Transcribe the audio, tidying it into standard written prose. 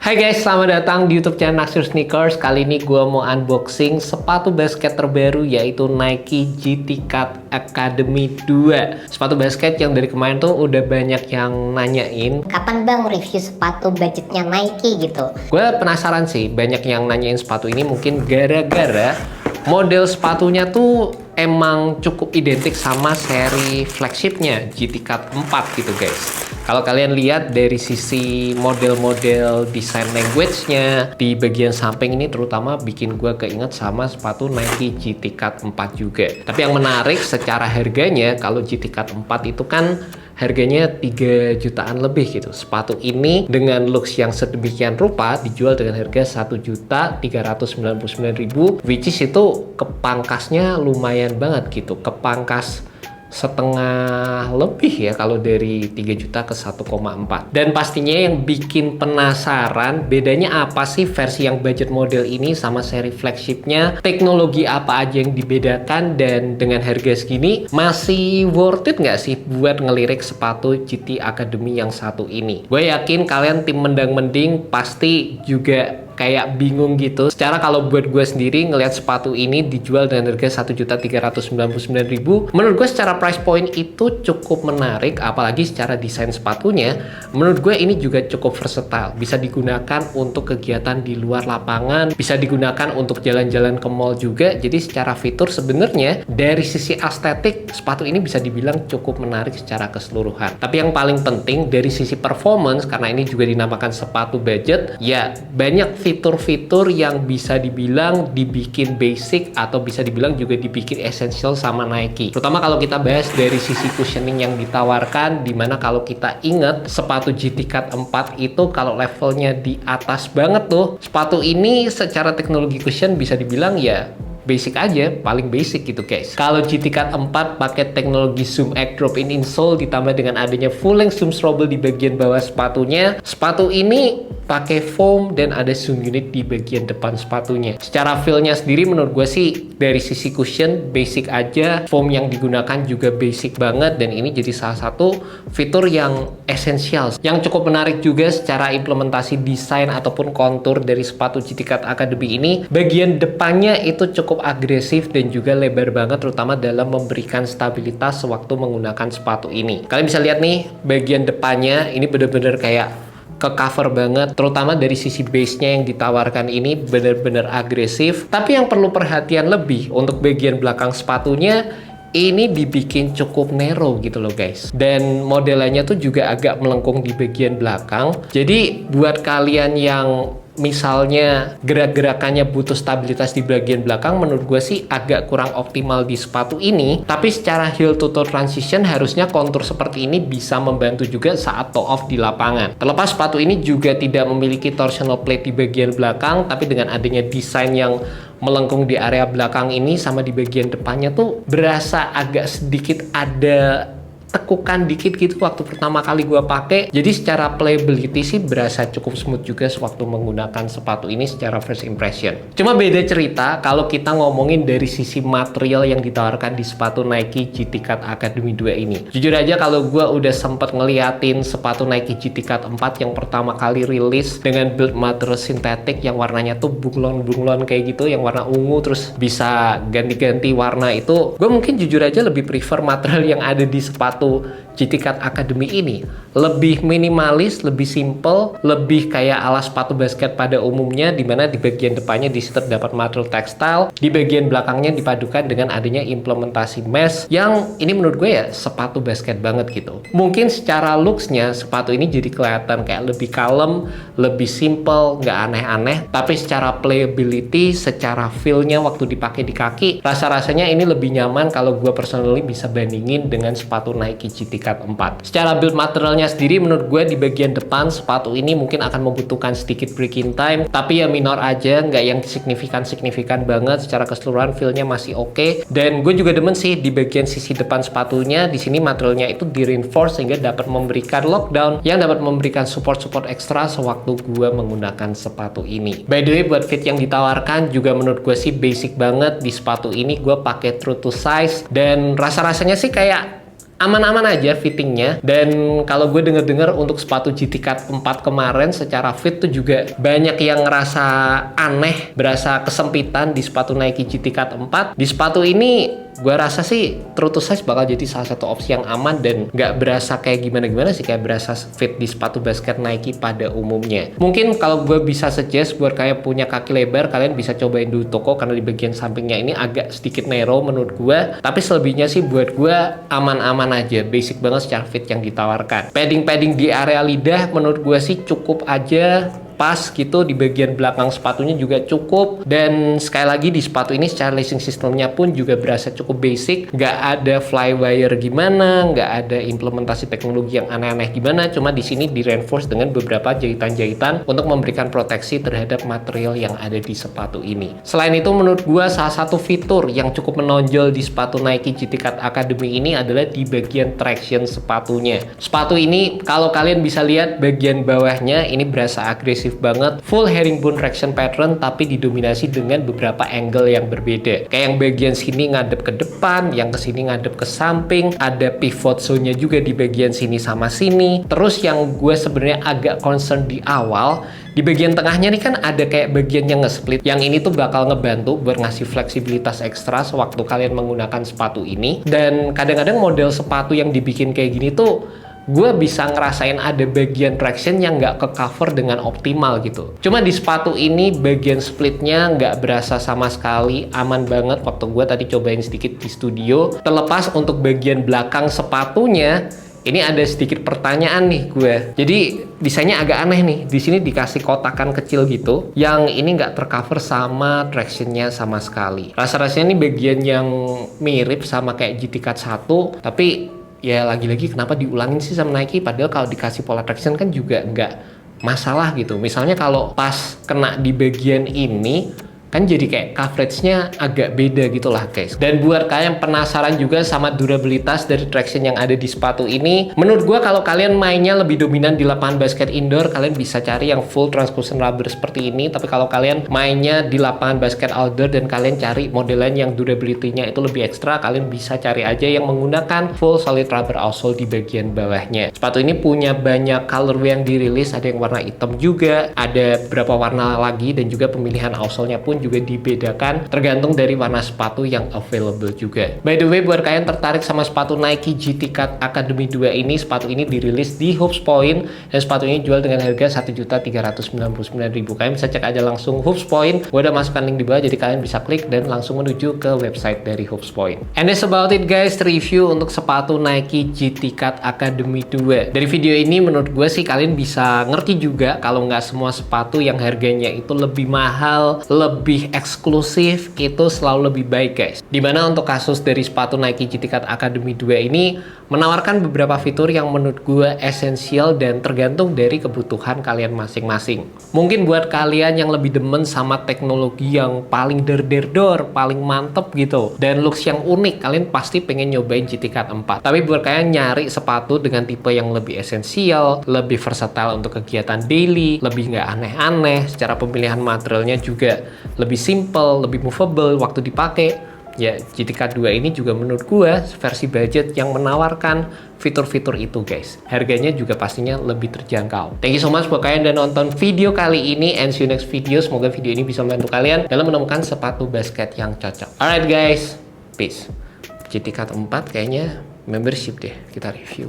Hai guys, selamat datang di YouTube channel Naksir Sneakers. Kali ini gue mau unboxing sepatu basket terbaru yaitu Nike GT Cut Academy 2. Sepatu basket yang dari kemarin tuh udah banyak yang nanyain, kapan bang review sepatu budgetnya Nike gitu. gue penasaran sih, banyak yang nanyain sepatu ini mungkin gara-gara model sepatunya tuh emang cukup identik sama seri flagshipnya GT Cut 4 gitu guys. Kalau kalian lihat dari sisi model-model desain language-nya di bagian samping ini terutama bikin gue keinget sama sepatu Nike GT Cut 4 juga. Tapi yang menarik secara harganya, kalau GT Cut 4 itu kan harganya 3 jutaan lebih gitu. Sepatu ini dengan looks yang sedemikian rupa dijual dengan harga 1.399.000, which is itu kepangkasnya lumayan banget gitu. Kepangkas setengah lebih ya kalau dari 3 juta ke 1,4. Dan pastinya yang bikin penasaran bedanya apa sih versi yang budget model ini sama seri flagshipnya, teknologi apa aja yang dibedakan, dan dengan harga segini masih worth it nggak sih buat ngelirik sepatu GT Academy yang satu ini. Gue yakin kalian tim mendang-mending pasti juga kayak bingung gitu. Secara kalau buat gue sendiri ngelihat sepatu ini dijual dengan harga 1.399.000, menurut gue secara price point itu cukup menarik, apalagi secara desain sepatunya menurut gue ini juga cukup versatile. Bisa digunakan untuk kegiatan di luar lapangan, bisa digunakan untuk jalan-jalan ke mall juga. Jadi secara fitur sebenarnya dari sisi estetik sepatu ini bisa dibilang cukup menarik secara keseluruhan. Tapi yang paling penting dari sisi performance, karena ini juga dinamakan sepatu budget, ya banyak fitur-fitur yang bisa dibilang dibikin basic atau bisa dibilang juga dibikin essential sama Nike. Terutama kalau kita bahas dari sisi cushioning yang ditawarkan, dimana kalau kita ingat sepatu GT Cut 4 itu kalau levelnya di atas banget tuh, sepatu ini secara teknologi cushion bisa dibilang ya basic aja, paling basic gitu guys. Kalau GT Cut 4 pakai teknologi Zoom X Drop-in insole ditambah dengan adanya full length zoom strobel di bagian bawah sepatunya, sepatu ini pakai foam dan ada zoom unit di bagian depan sepatunya. Secara feel-nya sendiri menurut gue sih dari sisi cushion basic aja, foam yang digunakan juga basic banget, dan ini jadi salah satu fitur yang esensial. Yang cukup menarik juga secara implementasi desain ataupun kontur dari sepatu GT Cut Academy ini, bagian depannya itu cukup agresif dan juga lebar banget, terutama dalam memberikan stabilitas sewaktu menggunakan sepatu ini. Kalian bisa lihat nih bagian depannya ini bener-bener kayak ke cover banget, terutama dari sisi base-nya yang ditawarkan ini bener-bener agresif. Tapi yang perlu perhatian lebih untuk bagian belakang sepatunya, ini dibikin cukup narrow gitu loh guys, dan modelannya tuh juga agak melengkung di bagian belakang. Jadi buat kalian yang misalnya gerak-gerakannya butuh stabilitas di bagian belakang, menurut gue sih agak kurang optimal di sepatu ini. Tapi secara heel to toe transition harusnya kontur seperti ini bisa membantu juga saat toe off di lapangan. Terlepas sepatu ini juga tidak memiliki torsional plate di bagian belakang, tapi dengan adanya desain yang melengkung di area belakang ini sama di bagian depannya tuh berasa agak sedikit ada tekukan dikit gitu waktu pertama kali gue pakai. Jadi secara playability sih berasa cukup smooth juga sewaktu menggunakan sepatu ini secara first impression. Cuma beda cerita kalau kita ngomongin dari sisi material yang ditawarkan di sepatu Nike GT Cut Academy 2 ini. Jujur aja kalau gue udah sempet ngeliatin sepatu Nike GT Cut 4 yang pertama kali rilis dengan build material sintetik yang warnanya tuh bunglon-bunglon kayak gitu, yang warna ungu terus bisa ganti-ganti warna, itu gue mungkin jujur aja lebih prefer material yang ada di sepatu GT Cut Academy ini. Lebih minimalis, lebih simple, lebih kayak ala sepatu basket pada umumnya, dimana di bagian depannya disitu terdapat material tekstil, di bagian belakangnya dipadukan dengan adanya implementasi mesh yang ini menurut gue ya sepatu basket banget gitu. Mungkin secara looksnya sepatu ini jadi kelihatan kayak lebih kalem, lebih simple, nggak aneh-aneh, tapi secara playability, secara feel-nya waktu dipakai di kaki, rasa-rasanya ini lebih nyaman kalau gue personally bisa bandingin dengan sepatu Nike GT Cut 4. Secara build materialnya sendiri menurut gue di bagian depan sepatu ini mungkin akan membutuhkan sedikit break-in time, tapi ya minor aja, nggak yang signifikan banget. Secara keseluruhan feel-nya masih oke. Dan gue juga demen sih di bagian sisi depan sepatunya, di sini materialnya itu di reinforce sehingga dapat memberikan lockdown yang dapat memberikan support ekstra sewaktu gue menggunakan sepatu ini. By the way, buat fit yang ditawarkan juga menurut gue sih basic banget. Di sepatu ini gue pakai true to size dan rasa-rasanya sih kayak aman-aman aja fittingnya. Dan kalau gue denger-dengar untuk sepatu GT Cut 4 kemarin secara fit tuh juga banyak yang ngerasa aneh, berasa kesempitan di sepatu Nike GT Cut 4. Di sepatu ini gue rasa sih true to size bakal jadi salah satu opsi yang aman dan nggak berasa kayak gimana-gimana sih, kayak berasa fit di sepatu basket Nike pada umumnya. Mungkin kalau gue bisa suggest buat kayak punya kaki lebar, kalian bisa cobain dulu toko karena di bagian sampingnya ini agak sedikit narrow menurut gue. Tapi selebihnya sih buat gue aman-aman aja, basic banget secara fit yang ditawarkan. Padding-padding di area lidah menurut gue sih cukup aja, pas gitu. Di bagian belakang sepatunya juga cukup, dan sekali lagi di sepatu ini secara lacing sistemnya pun juga berasa cukup basic, nggak ada flywire gimana, nggak ada implementasi teknologi yang aneh-aneh gimana, cuma di sini di reinforce dengan beberapa jahitan-jahitan untuk memberikan proteksi terhadap material yang ada di sepatu ini. Selain itu menurut gua salah satu fitur yang cukup menonjol di sepatu Nike GT Cut Academy ini adalah di bagian traction sepatunya. Sepatu ini kalau kalian bisa lihat bagian bawahnya ini berasa agresif banget, full herringbone traction pattern tapi didominasi dengan beberapa angle yang berbeda. Kayak yang bagian sini ngadep ke depan, yang kesini ngadep ke samping, ada pivot zone-nya juga di bagian sini sama sini. Terus yang gue sebenarnya agak concern di awal, di bagian tengahnya nih kan ada kayak bagian yang nge-split. Yang ini tuh bakal ngebantu buat ngasih fleksibilitas ekstra sewaktu kalian menggunakan sepatu ini. Dan kadang-kadang model sepatu yang dibikin kayak gini tuh gue bisa ngerasain ada bagian traction yang nggak ke cover dengan optimal gitu. Cuma di sepatu ini bagian splitnya nggak berasa sama sekali, aman banget waktu gue tadi cobain sedikit di studio. Terlepas untuk bagian belakang sepatunya, ini ada sedikit pertanyaan nih gue. Jadi desainnya agak aneh nih. Di sini dikasih kotakan kecil gitu, yang ini nggak tercover sama tractionnya sama sekali. Rasa-rasanya ini bagian yang mirip sama kayak GT Cut 1, tapi ya lagi-lagi kenapa diulangin sih sama Nike, padahal kalau dikasih pola traction kan juga nggak masalah gitu. Misalnya kalau pas kena di bagian ini kan jadi kayak coveragenya agak beda gitu lah guys. Dan buat kalian yang penasaran juga sama durabilitas dari traction yang ada di sepatu ini, menurut gua kalau kalian mainnya lebih dominan di lapangan basket indoor, kalian bisa cari yang full translucent rubber seperti ini. Tapi kalau kalian mainnya di lapangan basket outdoor dan kalian cari modelan yang durability-nya itu lebih ekstra, kalian bisa cari aja yang menggunakan full solid rubber outsole di bagian bawahnya. Sepatu ini punya banyak colorway yang dirilis, ada yang warna hitam juga, ada beberapa warna lagi, dan juga pemilihan outsole-nya pun juga dibedakan tergantung dari warna sepatu yang available juga. By the way, buat kalian tertarik sama sepatu Nike GT Cut Academy 2 ini, sepatu ini dirilis di Hoops Point dan sepatu ini jual dengan harga Rp1.399.000. Kalian bisa cek aja langsung Hoops Point. Gue udah masukkan link di bawah, jadi kalian bisa klik dan langsung menuju ke website dari Hoops Point. And that's about it guys, review untuk sepatu Nike GT Cut Academy 2. Dari video ini menurut gue sih kalian bisa ngerti juga kalau nggak semua sepatu yang harganya itu lebih mahal, lebih eksklusif itu selalu lebih baik guys. Dimana untuk kasus dari sepatu Nike GT Cut Academy 2 ini menawarkan beberapa fitur yang menurut gue esensial dan tergantung dari kebutuhan kalian masing-masing. Mungkin buat kalian yang lebih demen sama teknologi yang paling der-der-dor, paling mantep gitu, dan looks yang unik, kalian pasti pengen nyobain GT Cut 4. Tapi buat kalian nyari sepatu dengan tipe yang lebih esensial, lebih versatile untuk kegiatan daily, lebih nggak aneh-aneh, secara pemilihan materialnya juga lebih simple, lebih movable waktu dipakai, ya GT Cut 2 ini juga menurut gua versi budget yang menawarkan fitur-fitur itu guys. Harganya juga pastinya lebih terjangkau. Thank you so much buat kalian udah nonton video kali ini, and see you next video. Semoga video ini bisa membantu kalian dalam menemukan sepatu basket yang cocok. Alright guys, peace. GT Cut 4 kayaknya membership deh kita review.